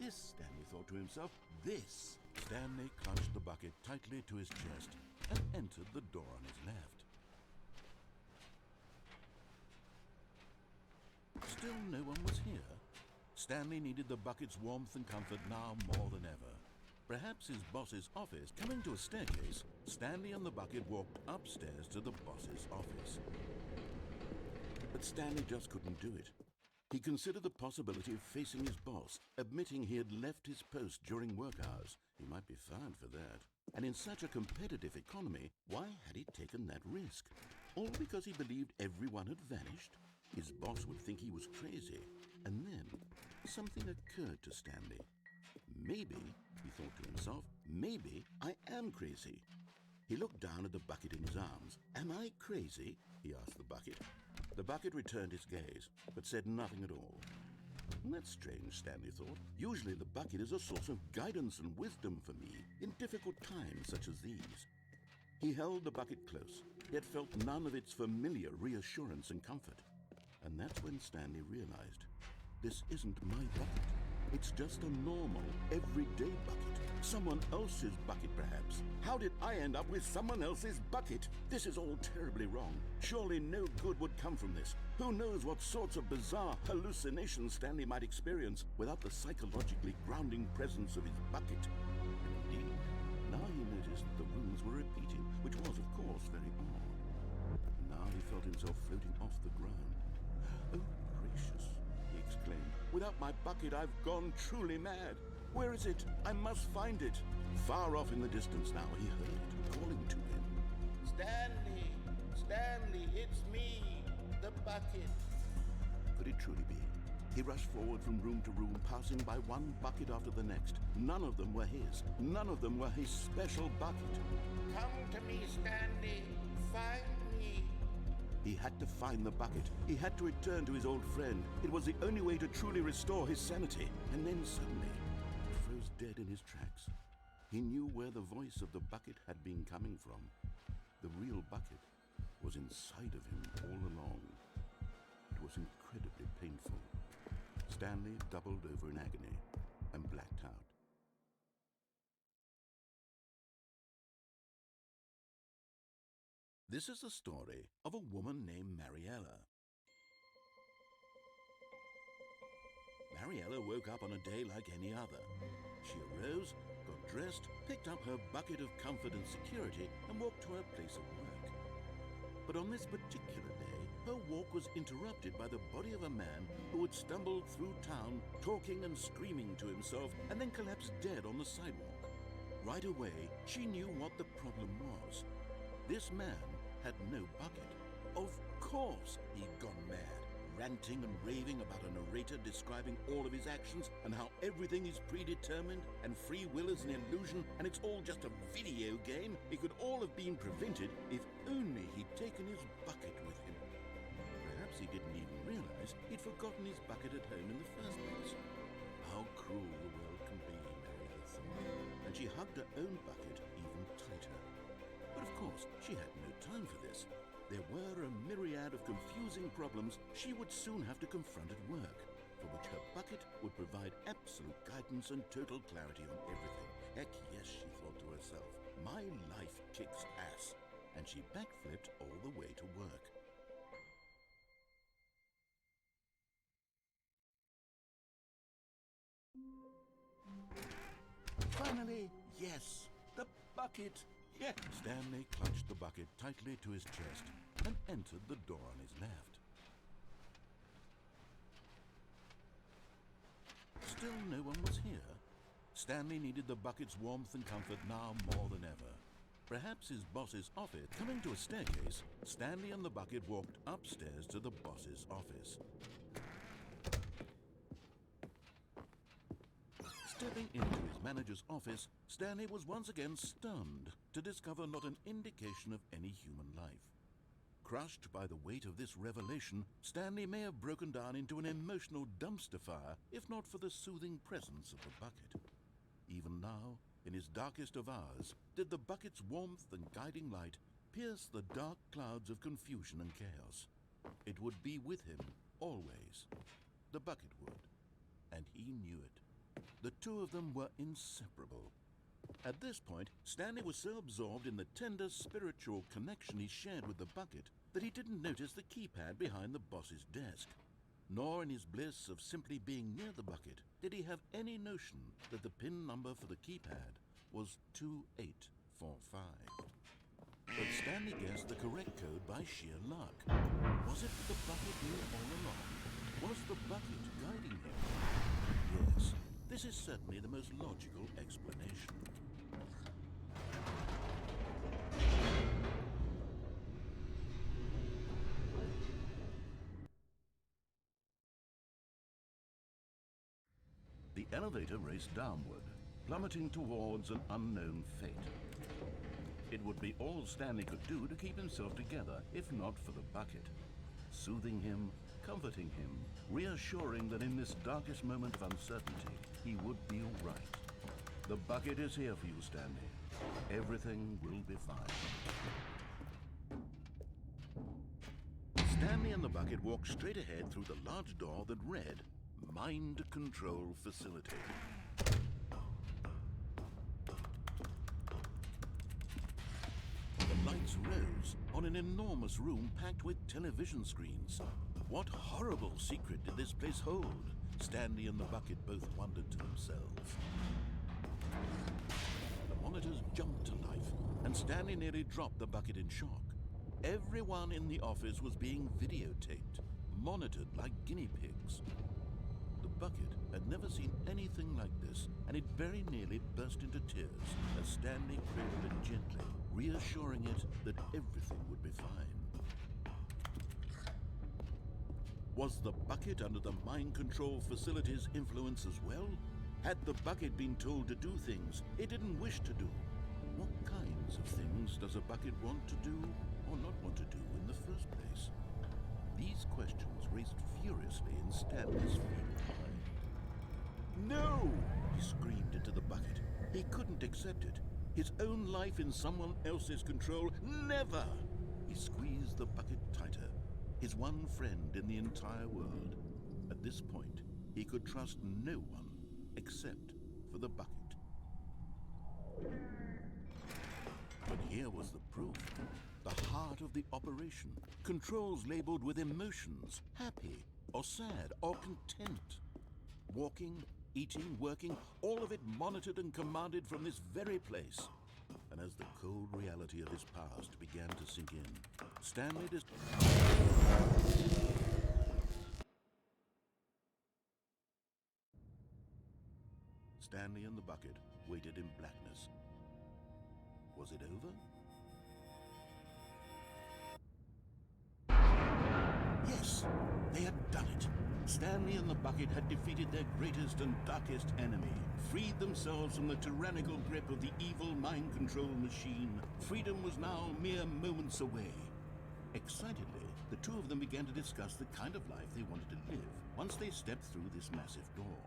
This, Stanley thought to himself, this. Stanley clutched the bucket tightly to his chest and entered the door on his left. Still no one was here. Stanley needed the bucket's warmth and comfort now more than ever. Perhaps his boss's office. Coming to a staircase, Stanley and the bucket walked upstairs to the boss's office. But Stanley just couldn't do it. He considered the possibility of facing his boss, admitting he had left his post during work hours. He might be fired for that. And in such a competitive economy, why had he taken that risk? All because he believed everyone had vanished? His boss would think he was crazy. And then something occurred to Stanley. Maybe, he thought to himself, maybe I am crazy. He looked down at the bucket in his arms. Am I crazy? He asked the bucket. The bucket returned his gaze, but said nothing at all. That's strange, Stanley thought. Usually the bucket is a source of guidance and wisdom for me in difficult times such as these. He held the bucket close, yet felt none of its familiar reassurance and comfort. And that's when Stanley realized, this isn't my bucket. It's just a normal, everyday bucket. Someone else's bucket, perhaps. How did I end up with someone else's bucket? This is all terribly wrong. Surely no good would come from this. Who knows what sorts of bizarre hallucinations Stanley might experience without the psychologically grounding presence of his bucket. Indeed, now he noticed that the rooms were repeating, which was, of course, very odd. Now he felt himself floating off the ground. Oh, gracious, he exclaimed. Without my bucket, I've gone truly mad. Where is it? I must find it. Far off in the distance now, he heard it, calling to him. Stanley! Stanley, it's me, the bucket. Could it truly be? He rushed forward from room to room, passing by one bucket after the next. None of them were his. None of them were his special bucket. Come to me, Stanley. Find me. He had to find the bucket. He had to return to his old friend. It was the only way to truly restore his sanity. And then suddenly, he froze dead in his tracks. He knew where the voice of the bucket had been coming from. The real bucket was inside of him all along. It was incredibly painful. Stanley doubled over in agony and blacked out. This is the story of a woman named Mariella. Mariella woke up on a day like any other. She arose, got dressed, picked up her bucket of comfort and security, and walked to her place of work. But on this particular day, her walk was interrupted by the body of a man who had stumbled through town, talking and screaming to himself, and then collapsed dead on the sidewalk. Right away, she knew what the problem was. This man had no bucket. Of course he'd gone mad, ranting and raving about a narrator describing all of his actions and how everything is predetermined and free will is an illusion and it's all just a video game. It could all have been prevented if only he'd taken his bucket with him. Perhaps he didn't even realize he'd forgotten his bucket at home in the first place. How cruel the world can be, Mariella thought, and she hugged her own bucket even tighter. But of course, she had no time for this. There were a myriad of confusing problems she would soon have to confront at work, for which her bucket would provide absolute guidance and total clarity on everything. Heck yes, she thought to herself, my life kicks ass. And she backflipped all the way to work. Finally, yes, the bucket. Yes. Stanley clutched the bucket tightly to his chest and entered the door on his left. Still no one was here. Stanley needed the bucket's warmth and comfort now more than ever. Perhaps his boss's office. Coming to a staircase, Stanley and the bucket walked upstairs to the boss's office. Stepping into his manager's office, Stanley was once again stunned to discover not an indication of any human life. Crushed by the weight of this revelation, Stanley may have broken down into an emotional dumpster fire if not for the soothing presence of the bucket. Even now, in his darkest of hours, did the bucket's warmth and guiding light pierce the dark clouds of confusion and chaos. It would be with him, always. The bucket would, and he knew it. The two of them were inseparable. At this point, Stanley was so absorbed in the tender spiritual connection he shared with the bucket that he didn't notice the keypad behind the boss's desk. Nor in his bliss of simply being near the bucket did he have any notion that the PIN number for the keypad was 2845. But Stanley guessed the correct code by sheer luck. Was it that the bucket knew all along? Was the bucket guiding him? Yes, this is certainly the most logical explanation. The elevator raced downward, plummeting towards an unknown fate. It would be all Stanley could do to keep himself together, if not for the bucket. Soothing him, comforting him, reassuring that in this darkest moment of uncertainty, he would be all right. The bucket is here for you, Stanley. Everything will be fine. Stanley and the bucket walked straight ahead through the large door that read, Mind Control Facility. The lights rose on an enormous room packed with television screens. What horrible secret did this place hold? Stanley and the bucket both wondered to themselves. The monitors jumped to life, and Stanley nearly dropped the bucket in shock. Everyone in the office was being videotaped, monitored like guinea pigs. The bucket had never seen anything like this, and it very nearly burst into tears as Stanley cradled it gently, reassuring it that everything would be fine. Was the bucket under the mind control facility's influence as well? Had the bucket been told to do things it didn't wish to do? What kinds of things does a bucket want to do or not want to do in the first place? These questions raced furiously in Stanley's feeble mind. No! He screamed into the bucket. He couldn't accept it. His own life in someone else's control, never! He squeezed the bucket tighter. His one friend in the entire world. At this point, he could trust no one except for the bucket. But here was the proof. The heart of the operation. Controls labeled with emotions, happy or sad or content. Walking, eating, working, all of it monitored and commanded from this very place. And as the cold reality of his past began to sink in, Stanley Stanley and the bucket waited in blackness. Was it over? Yes, they had done it. Stanley and the bucket had defeated their greatest and darkest enemy, freed themselves from the tyrannical grip of the evil mind control machine. Freedom was now mere moments away. Excitedly, the two of them began to discuss the kind of life they wanted to live once they stepped through this massive door.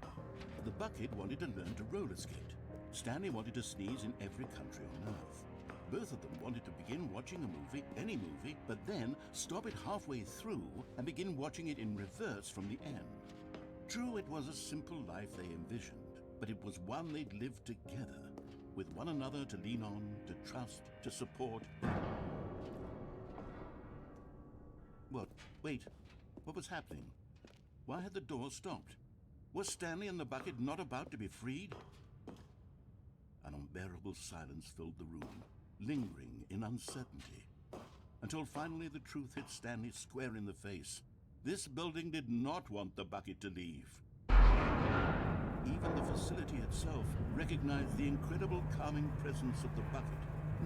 The bucket wanted to learn to roller skate. Stanley wanted to sneeze in every country on Earth. Both of them wanted to begin watching a movie, any movie, but then stop it halfway through and begin watching it in reverse from the end. True, it was a simple life they envisioned, but it was one they'd lived together, with one another to lean on, to trust, to support. What? Wait, what was happening? Why had the door stopped? Was Stanley and the bucket not about to be freed? An unbearable silence filled the room, lingering in uncertainty, until finally the truth hit Stanley square in the face. This building did not want the bucket to leave. Even the facility itself recognized the incredible calming presence of the bucket,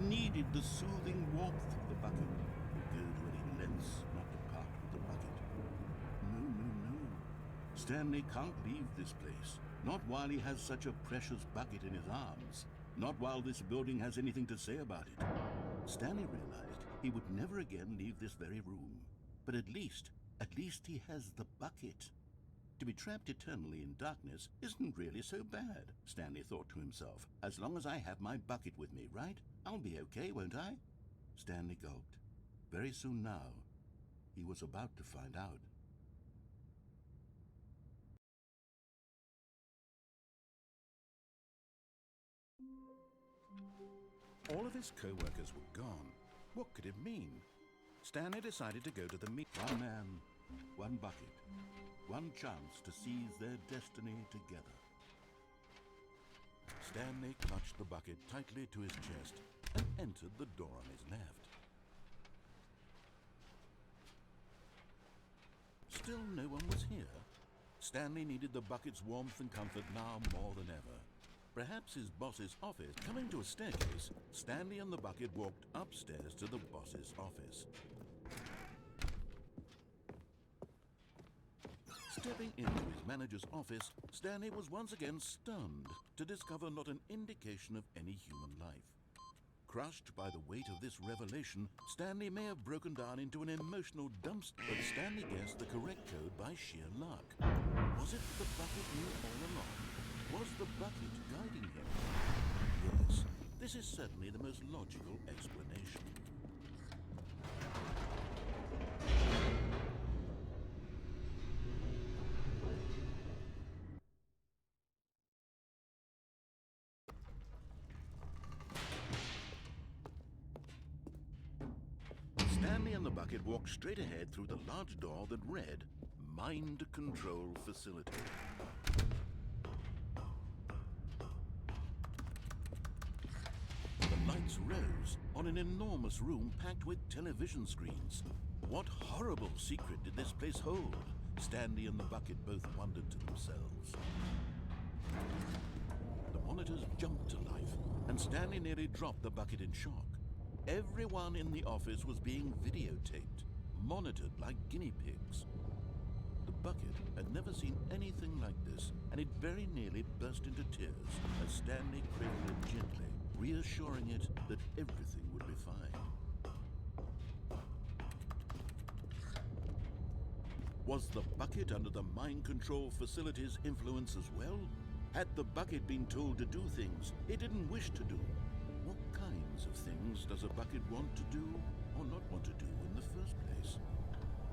needed the soothing warmth of the bucket, would go to any lengths not to part with the bucket. No. Stanley can't leave this place, not while he has such a precious bucket in his arms. Not while this building has anything to say about it. Stanley realized he would never again leave this very room. But at least he has the bucket. To be trapped eternally in darkness isn't really so bad, Stanley thought to himself. As long as I have my bucket with me, right? I'll be okay, won't I? Stanley gulped. Very soon now, he was about to find out. All of his co-workers were gone. What could it mean? Stanley decided to go to the meet. One man, one bucket, one chance to seize their destiny together. Stanley clutched the bucket tightly to his chest and entered the door on his left. Still no one was here. Stanley needed the bucket's warmth and comfort now more than ever. Perhaps his boss's office. Coming to a staircase, Stanley and the bucket walked upstairs to the boss's office. Stepping into his manager's office, Stanley was once again stunned to discover not an indication of any human life. Crushed by the weight of this revelation, Stanley may have broken down into an emotional dumpster, but Stanley guessed the correct code by sheer luck. Was it that the bucket knew all along? Was the bucket guiding him? Yes, this is certainly the most logical explanation. Stanley and the bucket walked straight ahead through the large door that read, Mind Control Facility. The lights rose on an enormous room packed with television screens. What horrible secret did this place hold? Stanley and the bucket both wondered to themselves. The monitors jumped to life, and Stanley nearly dropped the bucket in shock. Everyone in the office was being videotaped, monitored like guinea pigs. The bucket had never seen anything like this, and it very nearly burst into tears as Stanley cradled it gently, reassuring it that everything would be fine. Was the bucket under the mind control facility's influence as well? Had the bucket been told to do things it didn't wish to do? What kinds of things does a bucket want to do or not want to do in the first place?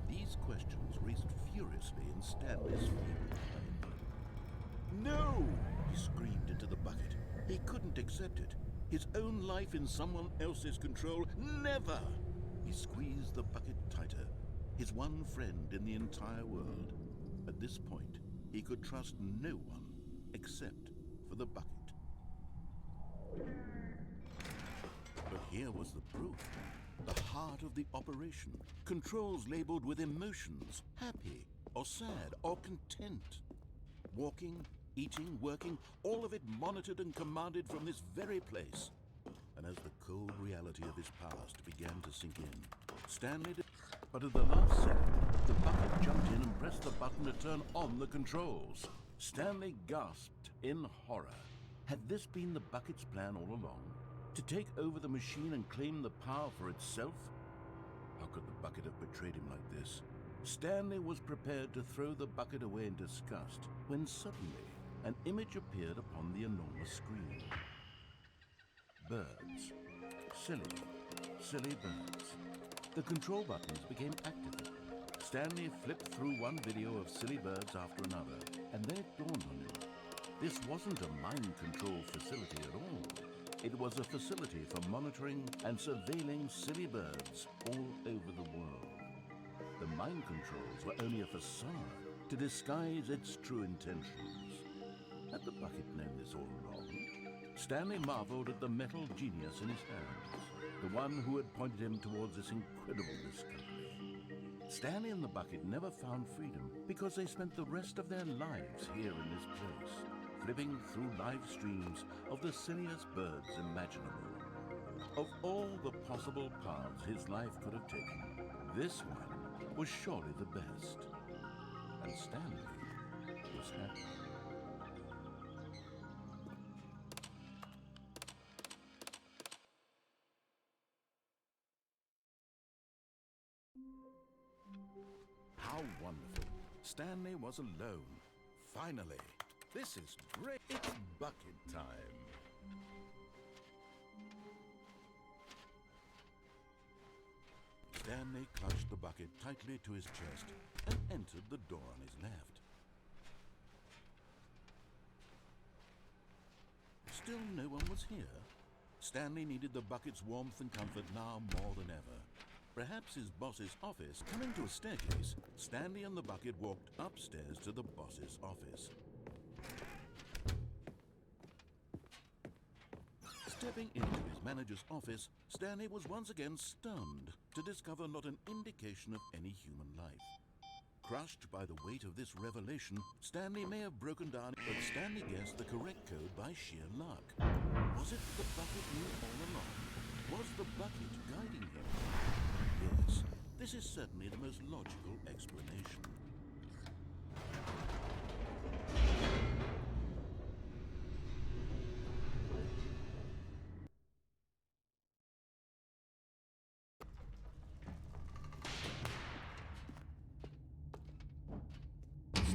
These questions raced furiously in Stanley's feeble mind. No! He screamed into the bucket. He couldn't accept it. His own life in someone else's control, never! He squeezed the bucket tighter, his one friend in the entire world. At this point, he could trust no one except for the bucket. But here was the proof. The heart of the operation. Controls labeled with emotions, happy or sad or content. Walking, eating, working, all of it monitored and commanded from this very place. And as the cold reality of his past began to sink in, Stanley did. But at the last second, the bucket jumped in and pressed the button to turn on the controls. Stanley gasped in horror. Had this been the bucket's plan all along? To take over the machine and claim the power for itself? How could the bucket have betrayed him like this? Stanley was prepared to throw the bucket away in disgust when suddenly an image appeared upon the enormous screen. Birds. Silly birds. The control buttons became active. Stanley flipped through one video of silly birds after another, and then it dawned on him. This wasn't a mind control facility at all. It was a facility for monitoring and surveilling silly birds all over the world. The mind controls were only a facade to disguise its true intentions. Had the bucket known this all along? Stanley marveled at the metal genius in his hands, the one who had pointed him towards this incredible discovery. Stanley and the bucket never found freedom because they spent the rest of their lives here in this place, flipping through live streams of the silliest birds imaginable. Of all the possible paths his life could have taken, this one was surely the best. And Stanley was happy. How wonderful. Stanley was alone. Finally. This is great. It's bucket time. Stanley clutched the bucket tightly to his chest and entered the door on his left. Still no one was here. Stanley needed the bucket's warmth and comfort now more than ever. Perhaps his boss's office. Coming to a staircase, Stanley and the bucket walked upstairs to the boss's office. Stepping into his manager's office, Stanley was once again stunned to discover not an indication of any human life. Crushed by the weight of this revelation, Stanley may have broken down, but Stanley guessed the correct code by sheer luck. Was it the bucket knew all along? Was the bucket guiding him? Yes, this is certainly the most logical explanation.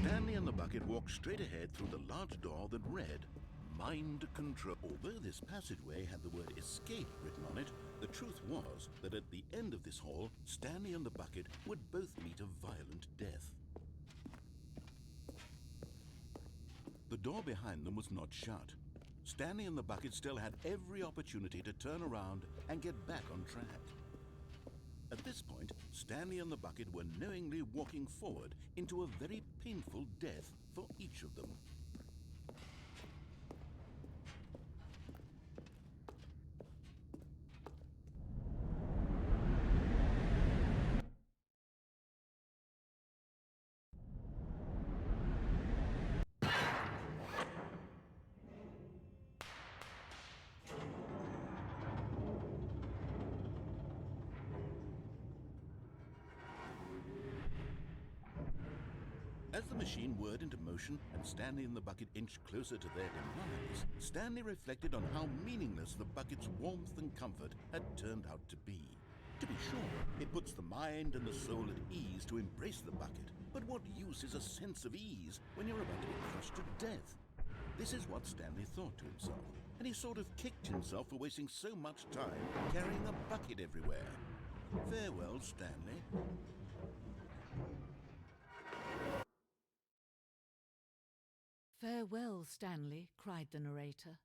Stanley and the bucket walked straight ahead through the large door that read, Mind Control. Although this passageway had the word escape written on it, the truth was that at the end of this hall, Stanley and the bucket would both meet a violent death. The door behind them was not shut. Stanley and the bucket still had every opportunity to turn around and get back on track. At this point, Stanley and the bucket were knowingly walking forward into a very painful death for each of them. As the machine whirred into motion and Stanley and the bucket inched closer to their demise, Stanley reflected on how meaningless the bucket's warmth and comfort had turned out to be. To be sure, it puts the mind and the soul at ease to embrace the bucket, but what use is a sense of ease when you're about to be crushed to death? This is what Stanley thought to himself, and he sort of kicked himself for wasting so much time carrying a bucket everywhere. Farewell, Stanley. "Farewell, Stanley," cried the narrator,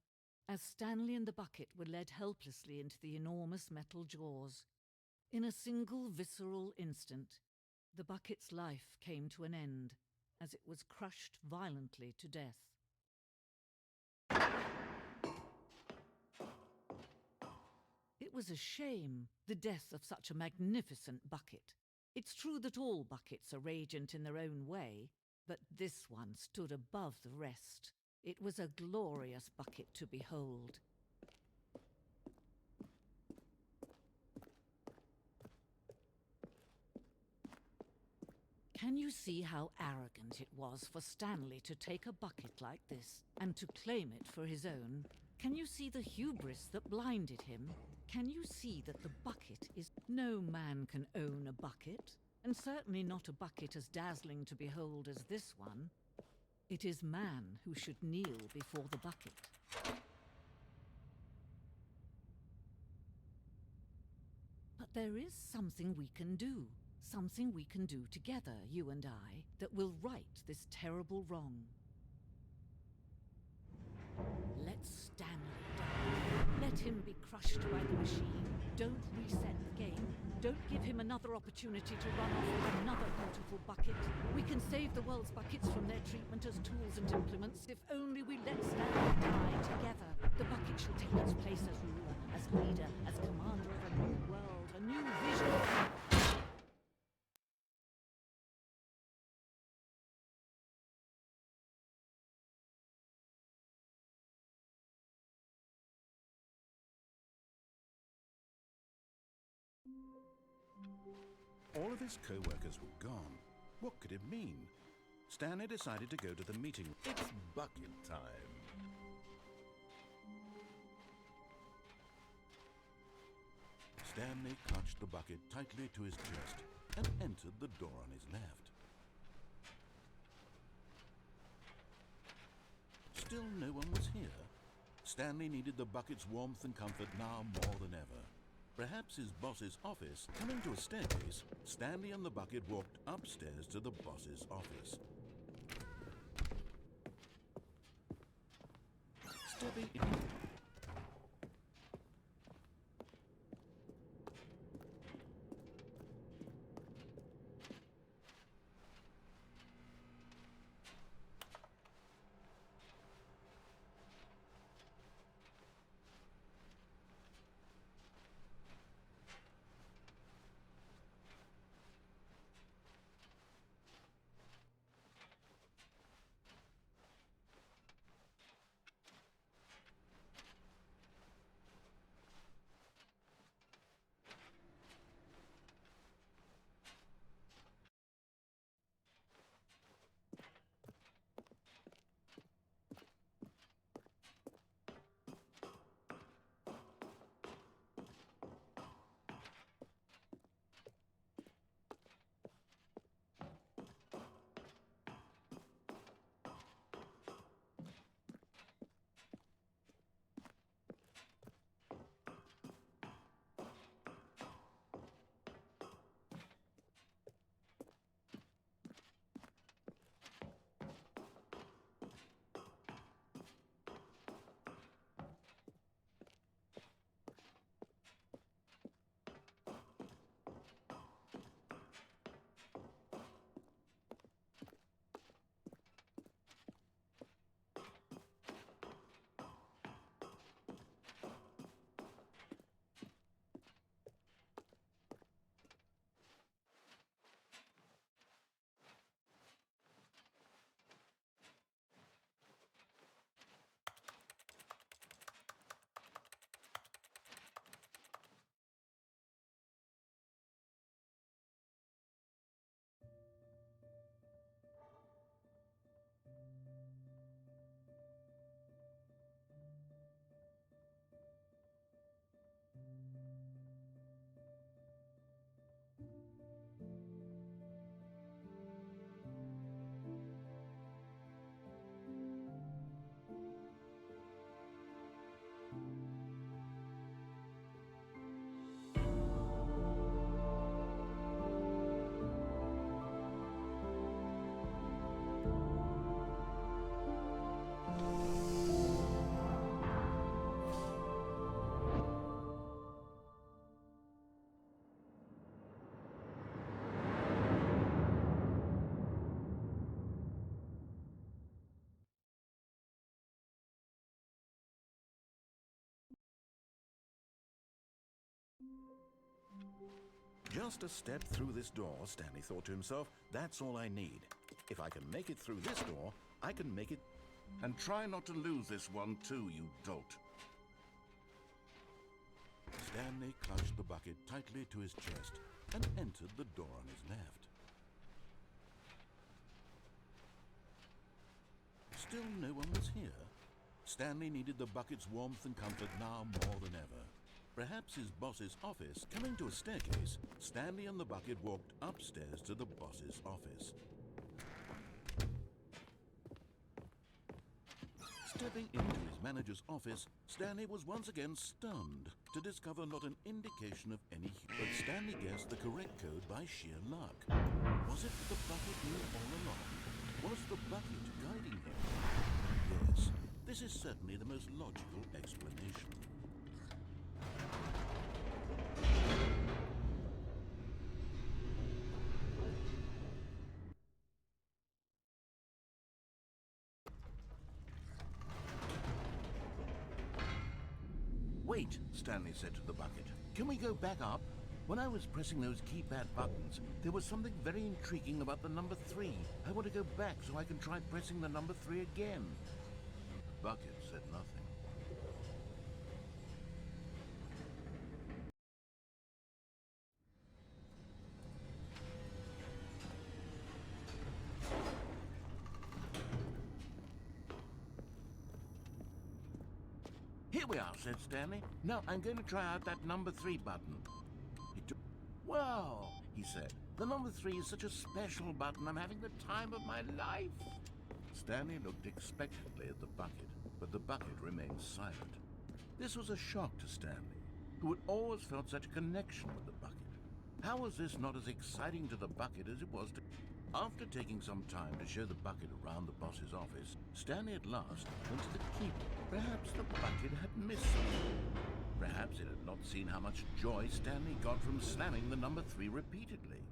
as Stanley and the bucket were led helplessly into the enormous metal jaws. In a single visceral instant, the bucket's life came to an end, as it was crushed violently to death. It was a shame, the death of such a magnificent bucket. It's true that all buckets are radiant in their own way, but this one stood above the rest. It was a glorious bucket to behold. Can you see how arrogant it was for Stanley to take a bucket like this and to claim it for his own? Can you see the hubris that blinded him? Can you see that the bucket is... No man can own a bucket, and certainly not a bucket as dazzling to behold as this one. It is man who should kneel before the bucket. But there is something we can do. Something we can do together, you and I, that will right this terrible wrong. Let Stanley die. Let him be crushed by the machine. Don't reset the game. Don't give him another opportunity to run off with another beautiful bucket. We can save the world's buckets from their treatment as tools and implements if only we let Stanley die together. The bucket shall take its place as ruler, as leader, as commander of a new world, a new vision. All of his co-workers were gone. What could it mean? Stanley decided to go to the meeting. It's bucket time. Stanley clutched the bucket tightly to his chest and entered the door on his left. Still no one was here. Stanley needed the bucket's warmth and comfort now more than ever. Perhaps his boss's office. Coming to a staircase, Stanley and the bucket walked upstairs to the boss's office. Just a step through this door, Stanley thought to himself. That's all I need. If I can make it through this door, I can make it... And try not to lose this one too, you dolt. Stanley clutched the bucket tightly to his chest and entered the door on his left. Still no one was here. Stanley needed the bucket's warmth and comfort now more than ever. Perhaps his boss's office. Coming to a staircase, Stanley and the bucket walked upstairs to the boss's office. Stepping into his manager's office, Stanley was once again stunned to discover not an indication of any... But Stanley guessed the correct code by sheer luck. Was it that the bucket knew all along? Was the bucket guiding him? Yes, this is certainly the most logical explanation. Wait, Stanley said to the bucket. Can we go back up? When I was pressing those keypad buttons, there was something very intriguing about the number 3. I want to go back so I can try pressing the number 3 again. The bucket said nothing. Here we are, said Stanley. Now I'm going to try out that number 3 button. He took... Wow, he said. The number 3 is such a special button. I'm having the time of my life. Stanley looked expectantly at the bucket, but the bucket remained silent. This was a shock to Stanley, who had always felt such a connection with the bucket. How was this not as exciting to the bucket as it was to... After taking some time to show the bucket around the boss's office, Stanley at last went to the keyboard. Perhaps the bucket had missed something. Perhaps it had not seen how much joy Stanley got from slamming the number 3 repeatedly.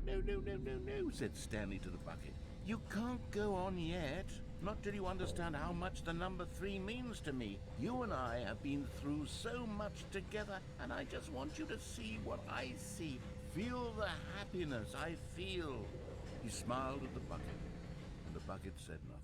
No, said Stanley to the bucket. You can't go on yet. Not till you understand how much the number 3 means to me. You and I have been through so much together, and I just want you to see what I see. Feel the happiness I feel. He smiled at the bucket, and the bucket said nothing.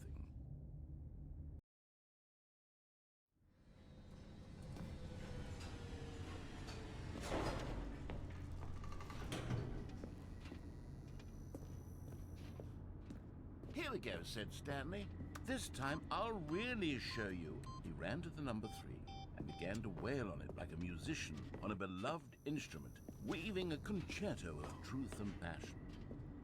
Here we go, said Stanley. This time I'll really show you. He ran to the number 3 and began to wail on it like a musician on a beloved instrument, weaving a concerto of truth and passion.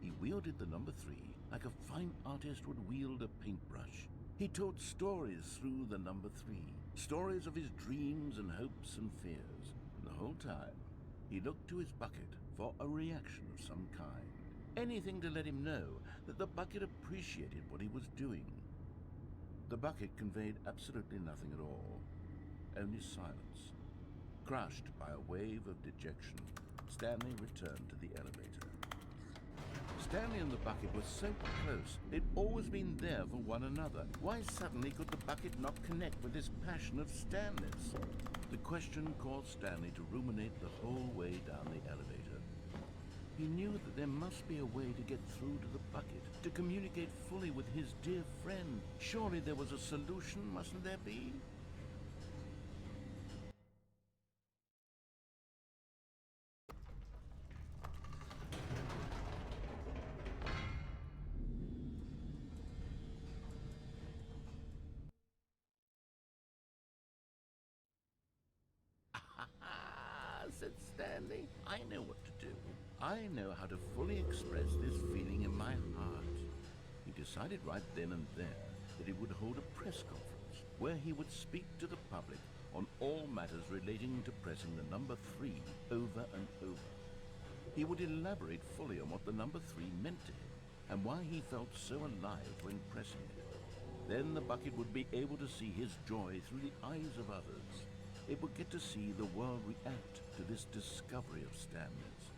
He wielded the number 3 like a fine artist would wield a paintbrush. He told stories through the number 3, stories of his dreams and hopes and fears. And the whole time, he looked to his bucket for a reaction of some kind. Anything to let him know that the bucket appreciated what he was doing. The bucket conveyed absolutely nothing at all, only silence. Crushed by a wave of dejection, Stanley returned to the elevator. Stanley and the bucket were so close. They'd always been there for one another. Why suddenly could the bucket not connect with this passion of Stanley's? The question caused Stanley to ruminate the whole way down the elevator. He knew that there must be a way to get through to the bucket, to communicate fully with his dear friend. Surely there was a solution, mustn't there be? Said Stanley. I know what to do. I know how to fully express this feeling in my heart. He decided right then and there that he would hold a press conference where he would speak to the public on all matters relating to pressing the number 3 over and over. He would elaborate fully on what the number 3 meant to him and why he felt so alive when pressing it. Then the bucket would be able to see his joy through the eyes of others. It would get to see the world react to this discovery of Stanley's.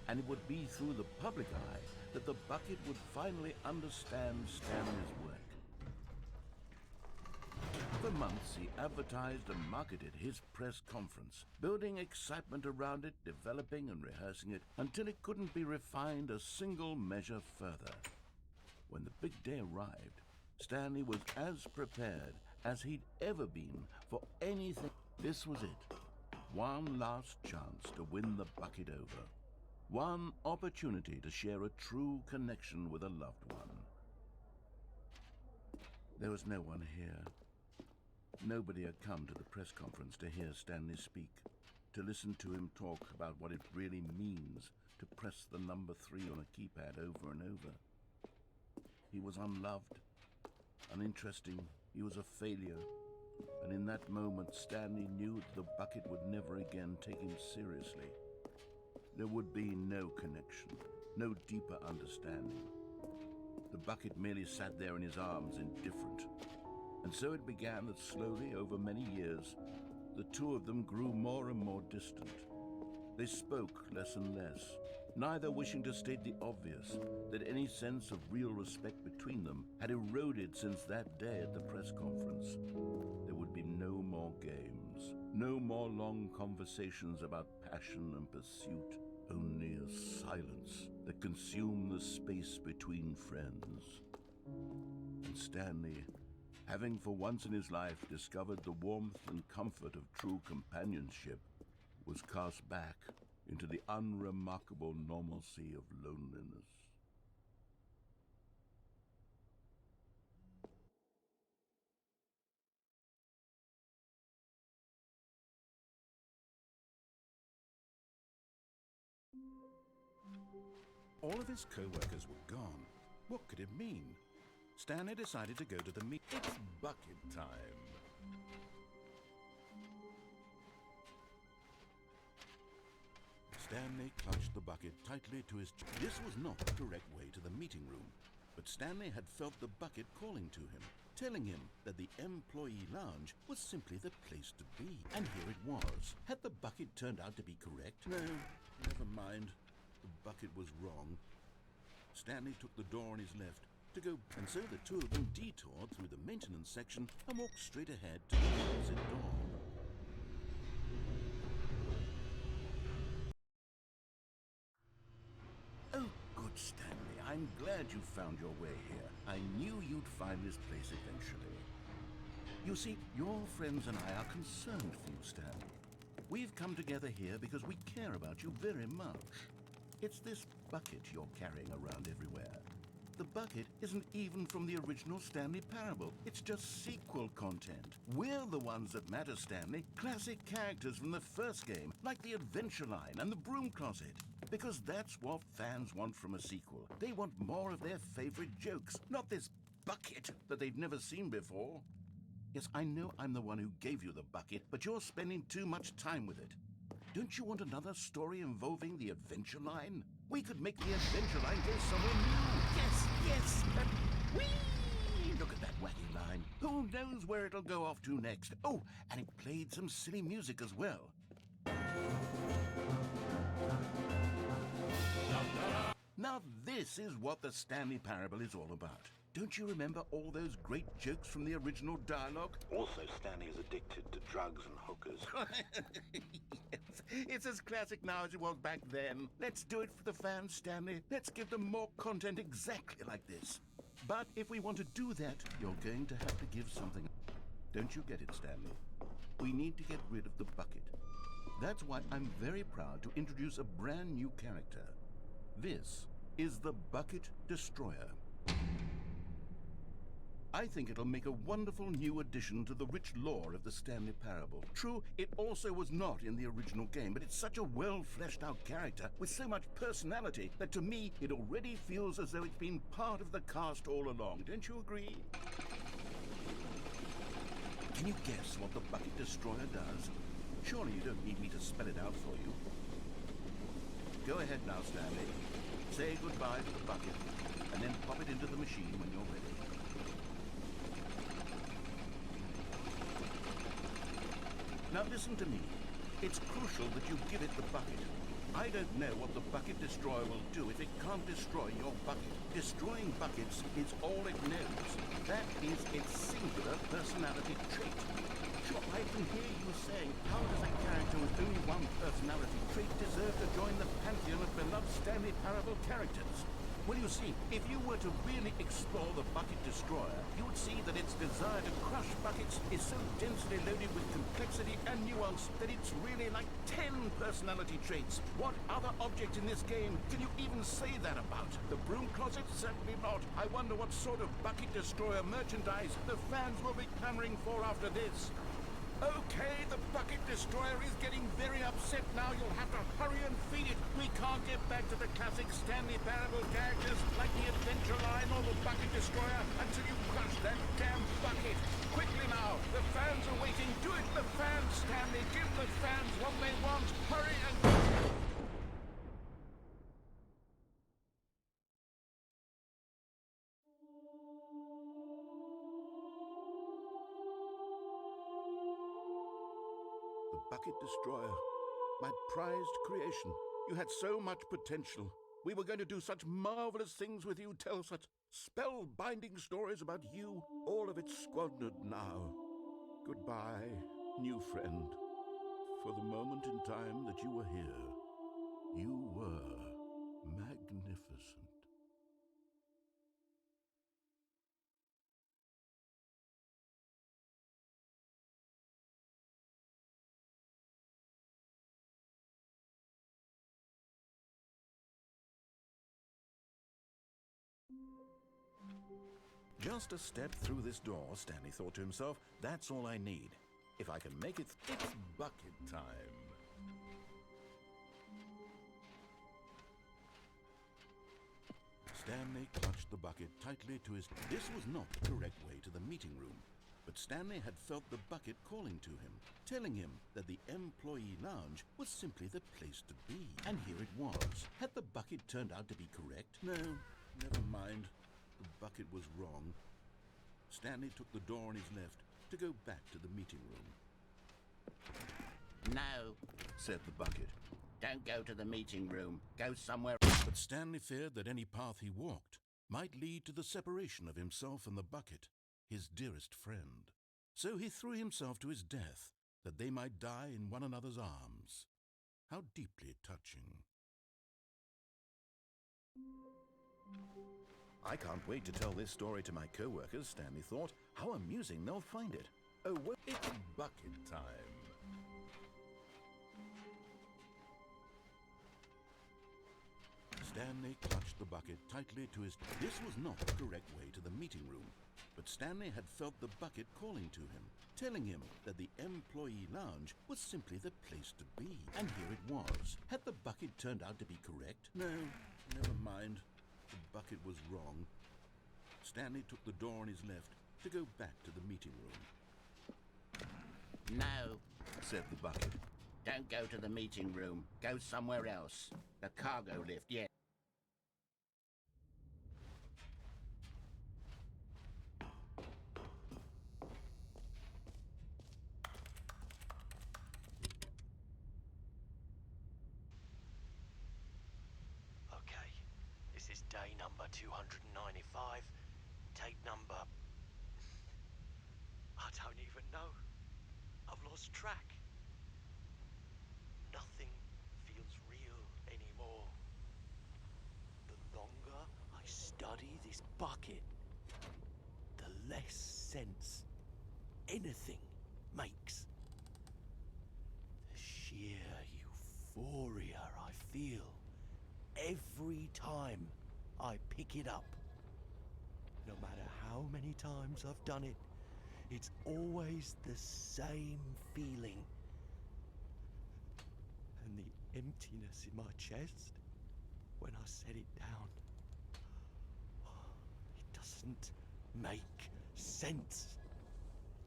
And it would be through the public eye that the bucket would finally understand Stanley's work. months, he advertised and marketed his press conference, building excitement around it, developing and rehearsing it, until it couldn't be refined a single measure further. When the big day arrived, Stanley was as prepared as he'd ever been for anything. This was it. One last chance to win the bucket over. One opportunity to share a true connection with a loved one. There was no one here. Nobody had come to the press conference to hear Stanley speak, to listen to him talk about what it really means to press the number 3 on a keypad over and over. He was unloved, uninteresting, he was a failure. And in that moment, Stanley knew that the bucket would never again take him seriously. There would be no connection, no deeper understanding. The bucket merely sat there in his arms, indifferent. And so it began that slowly, over many years, the two of them grew more and more distant. They spoke less and less, neither wishing to state the obvious, that any sense of real respect between them had eroded since that day at the press conference. There would be no more games, no more long conversations about passion and pursuit, only a silence that consumed the space between friends. And Stanley, having for once in his life discovered the warmth and comfort of true companionship, was cast back into the unremarkable normalcy of loneliness. All of his co-workers were gone. What could it mean? Stanley decided to go to the meet. It's bucket time. Stanley clutched the bucket tightly to his chest. This was not the correct way to the meeting room, but Stanley had felt the bucket calling to him, telling him that the employee lounge was simply the place to be. And here it was. Had the bucket turned out to be correct? No, never mind. The bucket was wrong. Stanley took the door on his left to go, and so the two of them detoured through the maintenance section and walked straight ahead to the opposite door. Oh, good, Stanley. I'm glad you found your way here. I knew you'd find this place eventually. You see, your friends and I are concerned for you, Stanley. We've come together here because we care about you very much. It's this bucket you're carrying around everywhere. The bucket isn't even from the original Stanley Parable. It's just sequel content. We're the ones that matter, Stanley. Classic characters from the first game, like the Adventure Line and the Broom Closet. Because that's what fans want from a sequel. They want more of their favorite jokes, not this bucket that they've never seen before. Yes, I know I'm the one who gave you the bucket, but you're spending too much time with it. Don't you want another story involving the Adventure Line? We could make the Adventure Line go somewhere new. Yes, yes. Whee! Look at that wacky line. Who knows where it'll go off to next? Oh, and it played some silly music as well. Now this is what the Stanley Parable is all about. Don't you remember all those great jokes from the original dialogue? Also, Stanley is addicted to drugs and hookers. Yes, it's as classic now as it was back then. Let's do it for the fans, Stanley. Let's give them more content exactly like this. But if we want to do that, you're going to have to give something. Don't you get it, Stanley? We need to get rid of the bucket. That's why I'm very proud to introduce a brand new character. This is the Bucket Destroyer. I think it'll make a wonderful new addition to the rich lore of the Stanley Parable. True, it also was not in the original game, but it's such a well-fleshed-out character with so much personality that to me, it already feels as though it's been part of the cast all along. Don't you agree? Can you guess what the Bucket Destroyer does? Surely you don't need me to spell it out for you. Go ahead now, Stanley. Say goodbye to the bucket, and then pop it into the machine when you're ready. Now listen to me. It's crucial that you give it the bucket. I don't know what the Bucket Destroyer will do if it can't destroy your bucket. Destroying buckets is all it knows. That is its singular personality trait. Sure, I can hear you saying, how does a character with only one personality trait deserve to join the pantheon of beloved Stanley Parable characters? Well, you see, if you were to really explore the Bucket Destroyer, you would see that its desire to crush buckets is so densely loaded with complexity and nuance that it's really like 10 personality traits. What other object in this game can you even say that about? The broom closet? Certainly not. I wonder what sort of Bucket Destroyer merchandise the fans will be clamoring for after this. Okay, the Bucket Destroyer is getting very upset now. You'll have to hurry and feed it. We can't get back to the classic Stanley Parable characters like the Adventure Line or the Bucket Destroyer until you crush that damn bucket. Quickly now, the fans are waiting. Do it, the fans, Stanley. Give the fans what they want. Hurry and... The Bucket Destroyer. My prized creation. You had so much potential. We were going to do such marvelous things with you, tell such spellbinding stories about you. All of it squandered now. Goodbye, new friend. For the moment in time that you were here, you were magnificent. Just a step through this door, Stanley thought to himself. That's all I need. If I can make it, it's bucket time. Stanley clutched the bucket tightly to his... This was not the correct way to the meeting room, but Stanley had felt the bucket calling to him, telling him that the employee lounge was simply the place to be. And here it was. Had the bucket turned out to be correct? No, never mind. The bucket was wrong. Stanley took the door on his left to go back to the meeting room. No, Said the bucket. don't go to the meeting room. Go somewhere. But Stanley feared that any path he walked might lead to the separation of himself and the bucket, his dearest friend. So he threw himself to his death, that they might die in one another's arms. How deeply touching. I can't wait to tell this story to my co-workers, Stanley thought. How amusing they'll find it. Oh, well, it's bucket time. Stanley clutched the bucket tightly to his... This was not the correct way to the meeting room, but Stanley had felt the bucket calling to him, telling him that the employee lounge was simply the place to be. And here it was. Had the bucket turned out to be correct? No, never mind. The bucket was wrong. Stanley took the door on his left to go back to the meeting room. No, Said the bucket. don't go to the meeting room. Go somewhere else. The cargo lift, yeah. Okay, this is day number 295. Tape number... I don't even know. I've lost track. Nothing feels real anymore. The longer I study this bucket, the less sense anything makes. The sheer euphoria I feel every time I pick it up. No matter how many times I've done it, it's always the same feeling. And the emptiness in my chest when I set it down. It doesn't make sense.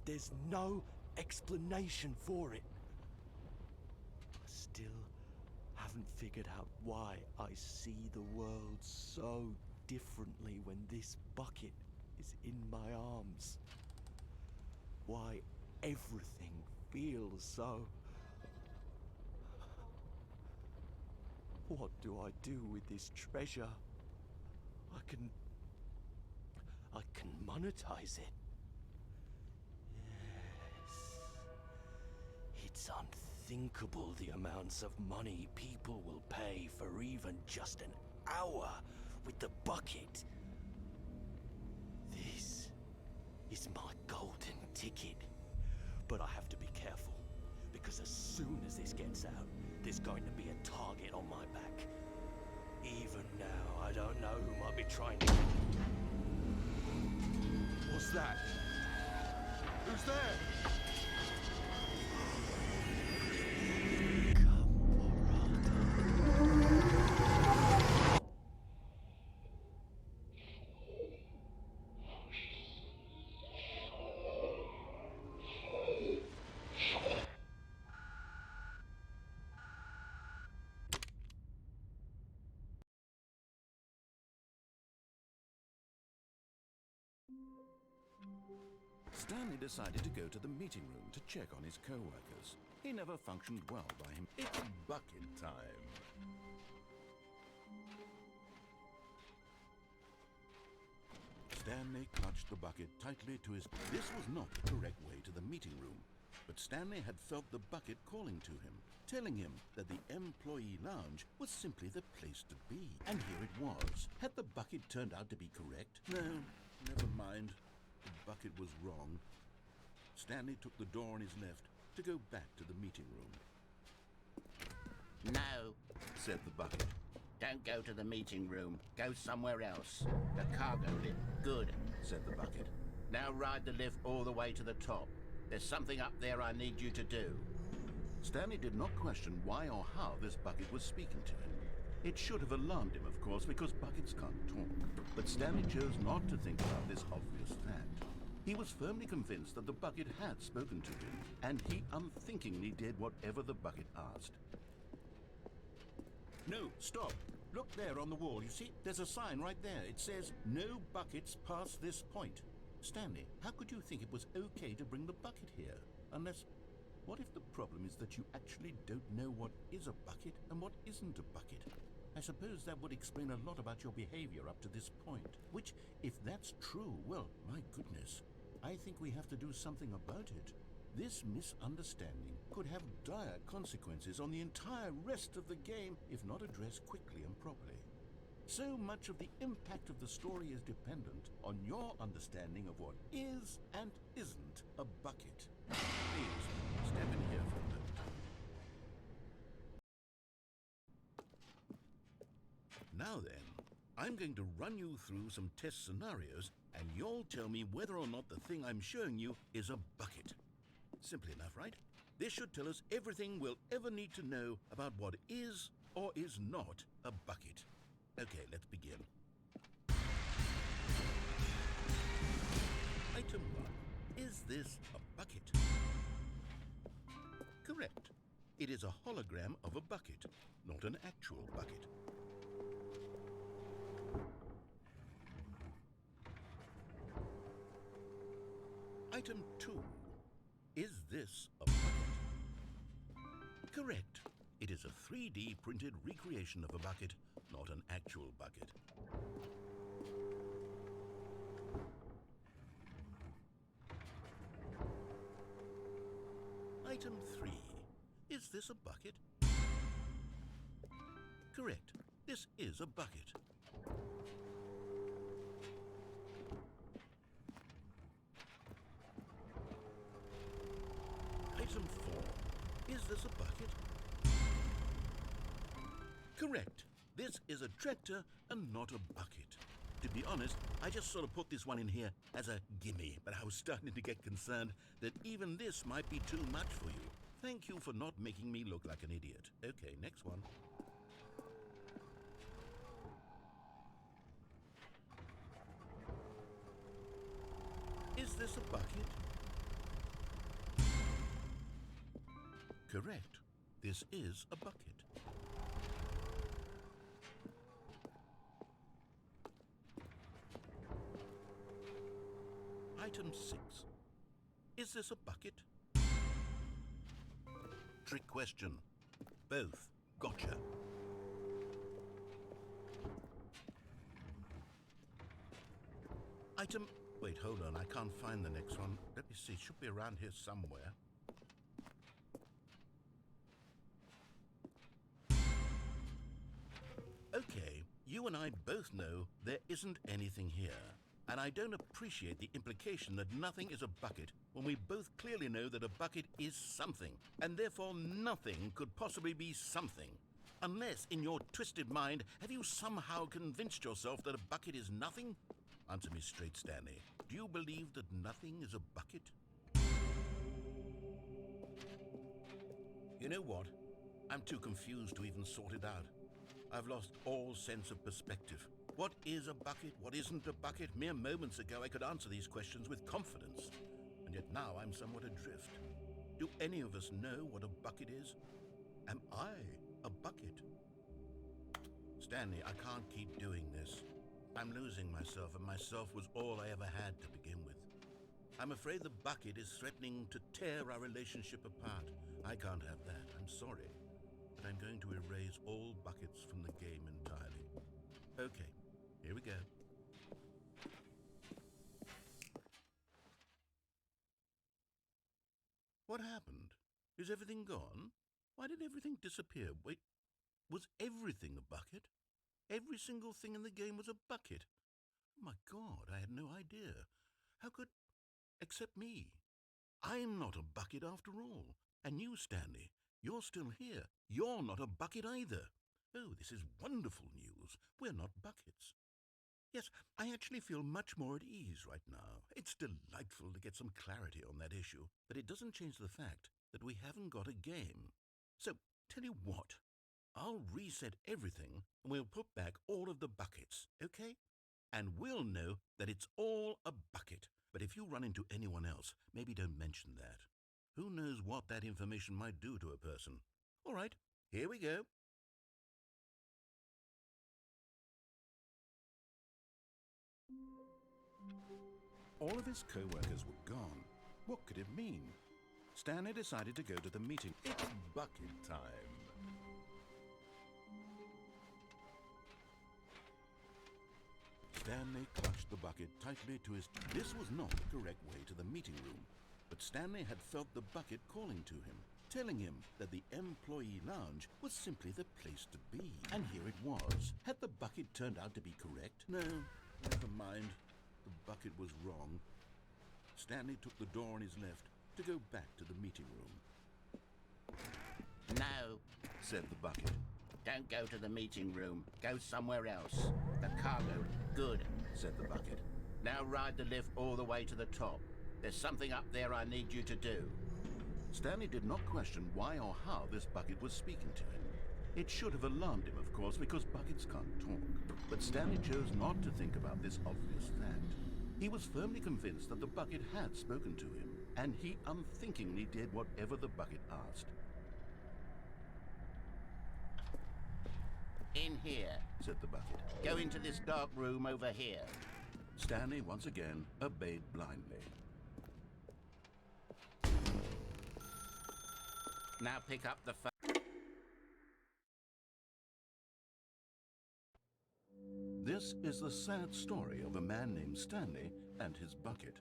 There's no explanation for it. I still haven't figured out why I see the world so differently when this bucket is in my arms. Why everything feels so... What do I do with this treasure? I can monetize it. It's unthinkable the amounts of money people will pay for even just an hour with the bucket. This is my golden ticket. But I have to be careful, because as soon as this gets out, there's going to be a target on my back. Even now, I don't know who might be trying to... What's that? Who's there? Stanley decided to go to the meeting room to check on his co-workers. He never functioned well by him. It's bucket time. Stanley clutched the bucket tightly to his... This was not the correct way to the meeting room, but Stanley had felt the bucket calling to him, telling him that the employee lounge was simply the place to be. And here it was. Had the bucket turned out to be correct? No, never mind. The bucket was wrong. Stanley took the door on his left to go back to the meeting room. No, Said the bucket. don't go to the meeting room. Go somewhere else. The cargo lift. Good, Said the bucket. now ride the lift all the way to the top. There's something up there I need you to do. Stanley did not question why or how this bucket was speaking to him. It should have alarmed him, of course, because buckets can't talk. But Stanley chose not to think about this obvious fact. He was firmly convinced that the bucket had spoken to him, and he unthinkingly did whatever the bucket asked. No, stop. Look there on the wall, you see? There's a sign right there. It says, "No buckets past this point." Stanley, how could you think it was okay to bring the bucket here? Unless, what if the problem is that you actually don't know what is a bucket and what isn't a bucket? I suppose that would explain a lot about your behavior up to this point. Which, if that's true, well, my goodness, I think we have to do something about it. This misunderstanding could have dire consequences on the entire rest of the game if not addressed quickly and properly. So much of the impact of the story is dependent on your understanding of what is and isn't a bucket. Please, step in here for a moment. Now then, I'm going to run you through some test scenarios, and you'll tell me whether or not the thing I'm showing you is a bucket. Simple enough, right? This should tell us everything we'll ever need to know about what is or is not a bucket. Okay, let's begin. Item 1. Is this a bucket? Correct. It is a hologram of a bucket, not an actual bucket. Item 2. Is this a bucket? Correct. It is a 3D printed recreation of a bucket, not an actual bucket. Item 3. Is this a bucket? Correct. This is a bucket. Item 4. Is this a bucket? Correct. This is a tractor and not a bucket. To be honest, I just sort of put this one in here as a gimme, but I was starting to get concerned that even this might be too much for you. Thank you for not making me look like an idiot. Okay, next one. Is this a bucket? Correct. This is a bucket. Item 6. Is this a bucket? Trick question. Both. Gotcha. Item... Wait, hold on. I can't find the next one. Let me see. It should be around here somewhere. You and I both know there isn't anything here. And I don't appreciate the implication that nothing is a bucket when we both clearly know that a bucket is something, and therefore nothing could possibly be something. Unless, in your twisted mind, have you somehow convinced yourself that a bucket is nothing? Answer me straight, Stanley. Do you believe that nothing is a bucket? You know what? I'm too confused to even sort it out. I've lost all sense of perspective. What is a bucket? What isn't a bucket? Mere moments ago I could answer these questions with confidence. And yet now I'm somewhat adrift. Do any of us know what a bucket is? Am I a bucket? Stanley, I can't keep doing this. I'm losing myself, and myself was all I ever had to begin with. I'm afraid the bucket is threatening to tear our relationship apart. I can't have that. I'm sorry. But I'm going to erase all buckets from the game entirely. Okay, here we go. What happened? Is everything gone? Why did everything disappear? Wait, was everything a bucket? Every single thing in the game was a bucket. Oh my God, I had no idea. How could... except me. I'm not a bucket after all. And you, Stanley, you're still here. You're not a bucket either. Oh, this is wonderful news. We're not buckets. Yes, I actually feel much more at ease right now. It's delightful to get some clarity on that issue, but it doesn't change the fact that we haven't got a game. So, tell you what, I'll reset everything and we'll put back all of the buckets, okay? And we'll know that it's all a bucket. But if you run into anyone else, maybe don't mention that. Who knows what that information might do to a person? All right, here we go. All of his co-workers were gone. What could it mean? Stanley decided to go to the meeting. It's bucket time. Stanley clutched the bucket tightly to his... This was not the correct way to the meeting room, but Stanley had felt the bucket calling to him, telling him that the employee lounge was simply the place to be. And here it was. Had the bucket turned out to be correct? No, never mind. The bucket was wrong. Stanley took the door on his left to go back to the meeting room. No, Said the bucket. don't go to the meeting room. Go somewhere else. The cargo. Good, Said the bucket. now ride the lift all the way to the top. There's something up there I need you to do. Stanley did not question why or how this bucket was speaking to him. It should have alarmed him, of course, because buckets can't talk. But Stanley chose not to think about this obvious fact. He was firmly convinced that the bucket had spoken to him, and he unthinkingly did whatever the bucket asked. In here. Said the bucket. Go into this dark room over here. Stanley once again obeyed blindly. Now pick up the phone. This is the sad story of a man named Stanley and his bucket.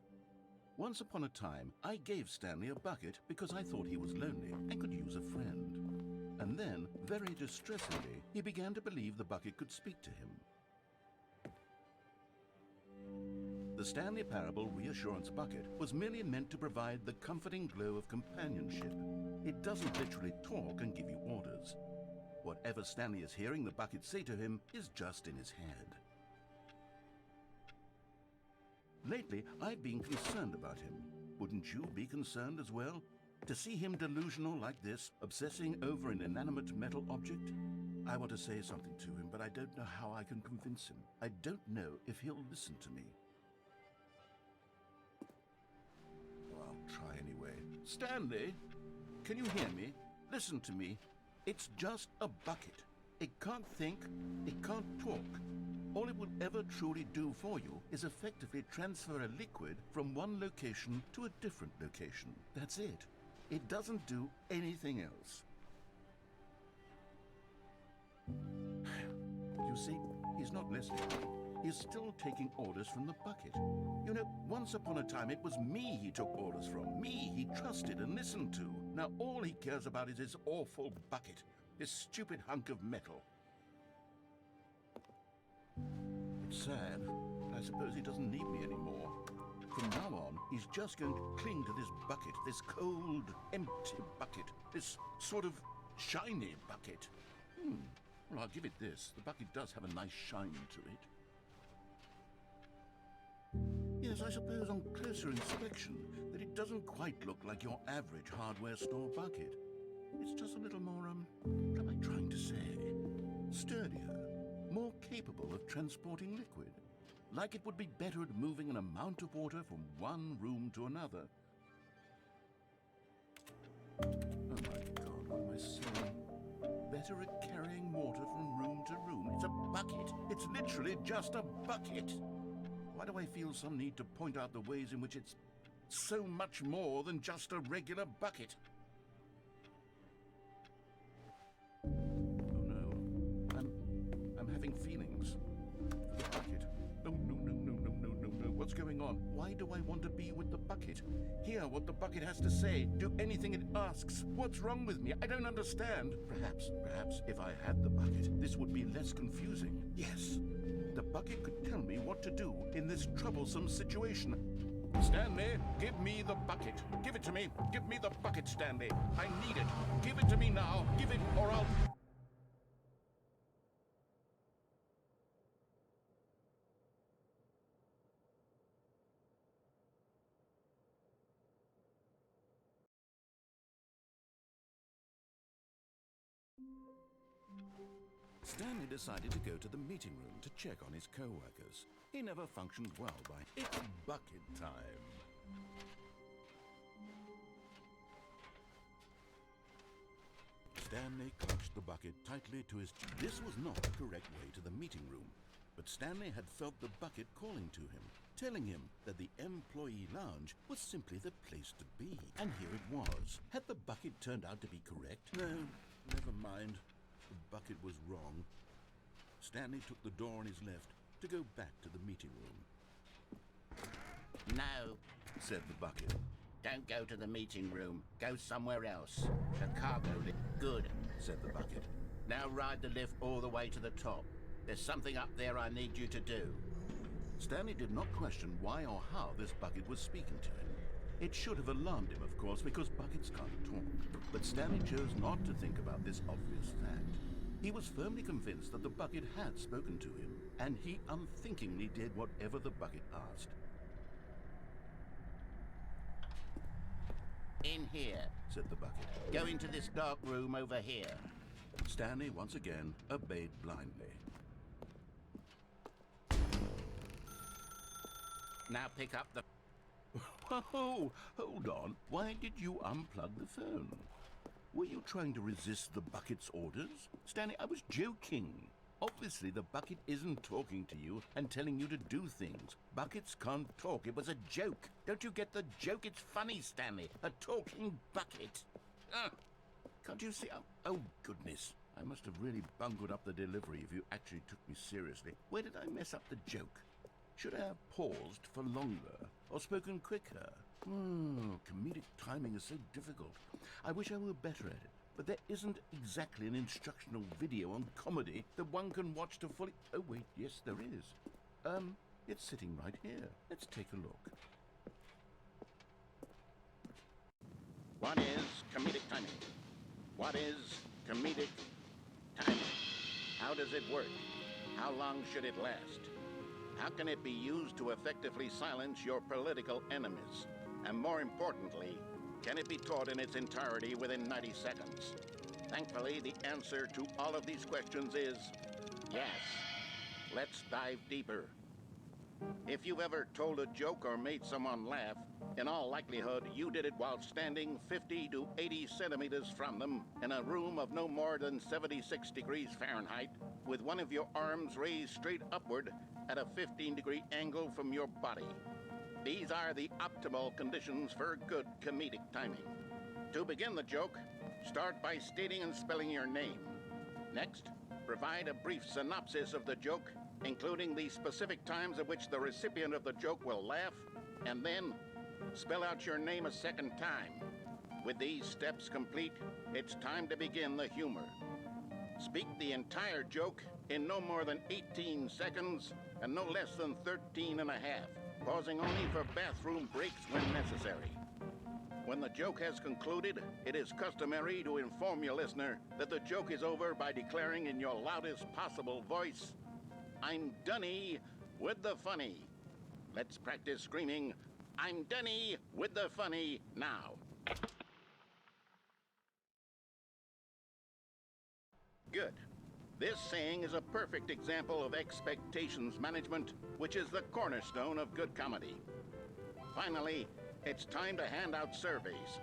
Once upon a time, I gave Stanley a bucket because I thought he was lonely and could use a friend. And then, very distressingly, he began to believe the bucket could speak to him. The Stanley Parable Reassurance Bucket was merely meant to provide the comforting glow of companionship. It doesn't literally talk and give you orders. Whatever Stanley is hearing the bucket say to him is just in his head. Lately, I've been concerned about him. Wouldn't you be concerned as well? To see him delusional like this, obsessing over an inanimate metal object? I want to say something to him, but I don't know how I can convince him. I don't know if he'll listen to me. Well, I'll try anyway. Stanley, can you hear me? Listen to me. It's just a bucket. It can't think, it can't talk. All it will ever truly do for you is effectively transfer a liquid from one location to a different location. That's it. It doesn't do anything else. You see, he's not listening. He's still taking orders from the bucket. You know, once upon a time it was me he took orders from. Me he trusted and listened to. Now all he cares about is his awful bucket. This stupid hunk of metal. It's sad, but I suppose he doesn't need me anymore. From now on, he's just going to cling to this bucket, this cold, empty bucket, this sort of shiny bucket. Well, I'll give it this. The bucket does have a nice shine to it. Yes, I suppose on closer inspection that it doesn't quite look like your average hardware store bucket. It's just a little more, what am I trying to say? Sturdier, more capable of transporting liquid. Like it would be better at moving an amount of water from one room to another. Oh my God, what am I saying? Better at carrying water from room to room. It's a bucket. It's literally just a bucket. Why do I feel some need to point out the ways in which it's so much more than just a regular bucket? Oh no. I'm having feelings for the bucket. No. What's going on? Why do I want to be with the bucket? Hear what the bucket has to say. Do anything it asks. What's wrong with me? I don't understand. Perhaps if I had the bucket, this would be less confusing. Yes, the bucket could tell me what to do in this troublesome situation. Stanley, give me the bucket. Give it to me. Give me the bucket, Stanley. I need it. Give it to me now. Give it or I'll... Stanley decided to go to the meeting room to check on his co-workers. He never functioned well by it's bucket time. Stanley clutched the bucket tightly to his chest. This was not the correct way to the meeting room, but Stanley had felt the bucket calling to him, telling him that the employee lounge was simply the place to be. And here it was. Had the bucket turned out to be correct? No, never mind. The bucket was wrong. Stanley took the door on his left to go back to the meeting room. No, Said the bucket. don't go to the meeting room. Go somewhere else. The cargo lift. Good. Said the bucket. Now ride the lift all the way to the top. There's something up there I need you to do. Stanley did not question why or how this bucket was speaking to him. It should have alarmed him, of course, because buckets can't talk. But Stanley chose not to think about this obvious fact. He was firmly convinced that the bucket had spoken to him, and he unthinkingly did whatever the bucket asked. In here. Said the bucket. Go into this dark room over here. Stanley once again obeyed blindly. Now pick up the... Oh, hold on. Why did you unplug the phone? Were you trying to resist the bucket's orders? Stanley, I was joking. Obviously, the bucket isn't talking to you and telling you to do things. Buckets can't talk. It was a joke. Don't you get the joke? It's funny, Stanley. A talking bucket. Can't you see? Oh, goodness. I must have really bungled up the delivery if you actually took me seriously. Where did I mess up the joke? Should I have paused for longer or spoken quicker? Comedic timing is so difficult. I wish I were better at it. But there isn't exactly an instructional video on comedy that one can watch to fully... Oh, wait, yes, there is. It's sitting right here. Let's take a look. What is comedic timing? What is comedic timing? How does it work? How long should it last? How can it be used to effectively silence your political enemies? And more importantly, can it be taught in its entirety within 90 seconds? Thankfully, the answer to all of these questions is yes. Let's dive deeper. If you've ever told a joke or made someone laugh, in all likelihood, you did it while standing 50 to 80 centimeters from them in a room of no more than 76 degrees Fahrenheit, with one of your arms raised straight upward at a 15-degree angle from your body. These are the optimal conditions for good comedic timing. To begin the joke, start by stating and spelling your name. Next, provide a brief synopsis of the joke, including the specific times at which the recipient of the joke will laugh, and then spell out your name a second time. With these steps complete, it's time to begin the humor. Speak the entire joke in no more than 18 seconds and no less than 13 and a half, pausing only for bathroom breaks when necessary. When the joke has concluded, it is customary to inform your listener that the joke is over by declaring in your loudest possible voice, "I'm Dunny with the funny." Let's practice screaming, "I'm Dunny with the funny" now. Good. This saying is a perfect example of expectations management, which is the cornerstone of good comedy. Finally, it's time to hand out surveys.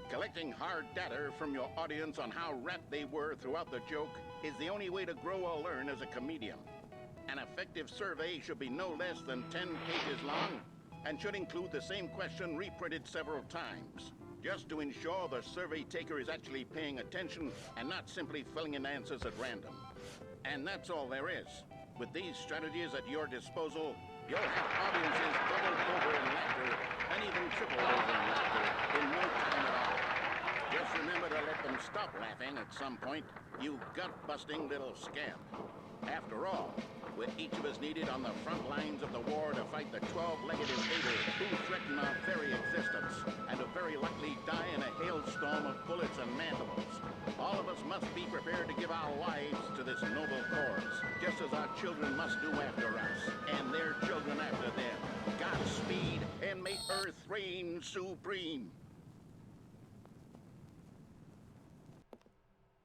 Collecting hard data from your audience on how rapt they were throughout the joke is the only way to grow or learn as a comedian. An effective survey should be no less than 10 pages long and should include the same question reprinted several times, just to ensure the survey taker is actually paying attention and not simply filling in answers at random. And that's all there is. With these strategies at your disposal, you'll have audiences doubled over in laughter and even tripled over in laughter in no time at all. Just remember to let them stop laughing at some point, you gut-busting little scamp. After all, we're each of us needed on the front lines of the war to fight the 12-legged invaders who threaten our very existence and who very likely die in a hailstorm of bullets and mandibles. All of us must be prepared to give our lives to this noble cause, just as our children must do after us, and their children after them. Godspeed, and may Earth reign supreme.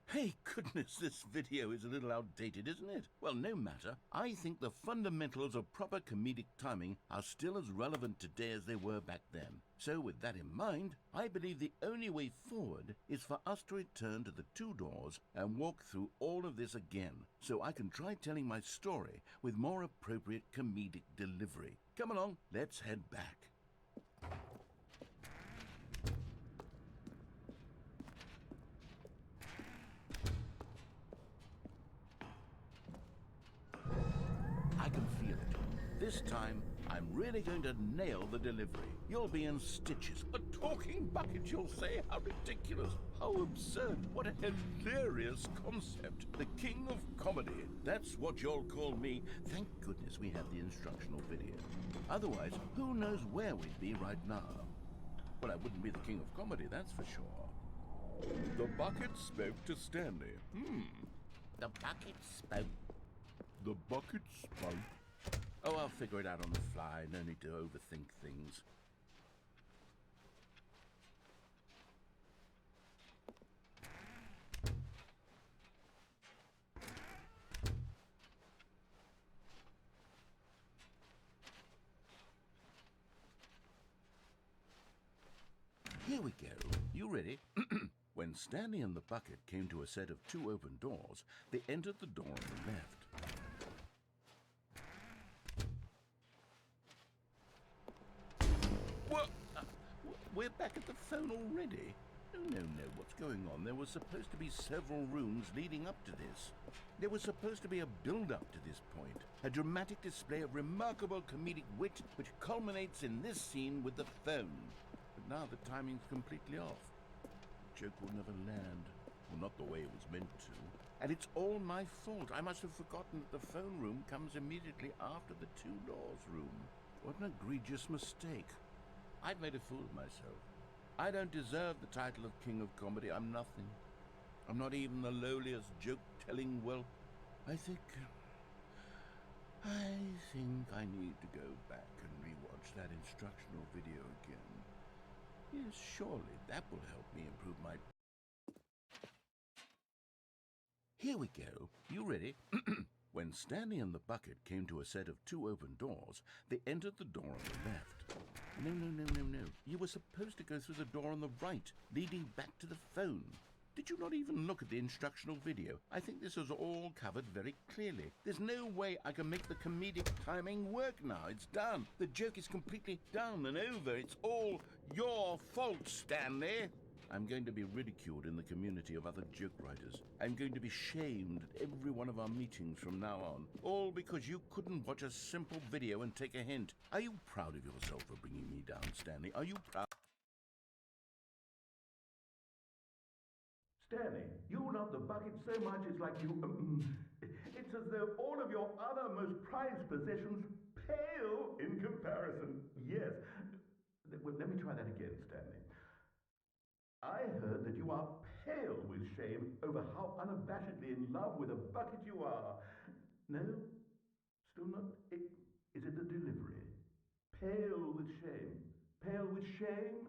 Hey, goodness, this video is a little outdated, isn't it? Well, no matter. I think the fundamentals of proper comedic timing are still as relevant today as they were back then. So with that in mind, I believe the only way forward is for us to return to the two doors and walk through all of this again, so I can try telling my story with more appropriate comedic delivery. Come along, let's head back. I can feel it. This time, I'm really going to nail the delivery. You'll be in stitches. A talking bucket, you'll say? How ridiculous. How absurd. What a hilarious concept. The king of comedy. That's what you'll call me. Thank goodness we have the instructional video. Otherwise, who knows where we'd be right now. Well, I wouldn't be the king of comedy, that's for sure. The bucket spoke to Stanley. The bucket spoke. The bucket spoke. Oh, I'll figure it out on the fly. No need to overthink things. Here we go. You ready? When Stanley and the bucket came to a set of two open doors, they entered the door on the left. What? We're back at the phone already? No, what's going on? There was supposed to be several rooms leading up to this. There was supposed to be a build-up to this point, a dramatic display of remarkable comedic wit which culminates in this scene with the phone. But now the timing's completely off. The joke will never land, well, not the way it was meant to. And it's all my fault. I must have forgotten that the phone room comes immediately after the two doors room. What an egregious mistake. I've made a fool of myself. I don't deserve the title of King of Comedy. I'm nothing. I'm not even the lowliest joke-telling whelp. I think I need to go back and rewatch that instructional video again. Yes, surely that will help me improve my... Here we go. You ready? When Stanley and the bucket came to a set of two open doors, they entered the door on the left. No. You were supposed to go through the door on the right, leading back to the phone. Did you not even look at the instructional video? I think this is all covered very clearly. There's no way I can make the comedic timing work now. It's done. The joke is completely done and over. It's all your fault, Stanley. I'm going to be ridiculed in the community of other joke writers. I'm going to be shamed at every one of our meetings from now on. All because you couldn't watch a simple video and take a hint. Are you proud of yourself for bringing me down, Stanley? Are you proud? Stanley, you love the bucket so much it's like you... it's as though all of your other most prized possessions pale in comparison. Yes. Well, let me try that again, Stanley. I heard that you are pale with shame over how unabashedly in love with a bucket you are. No? Still not? Is it the delivery? Pale with shame. Pale with shame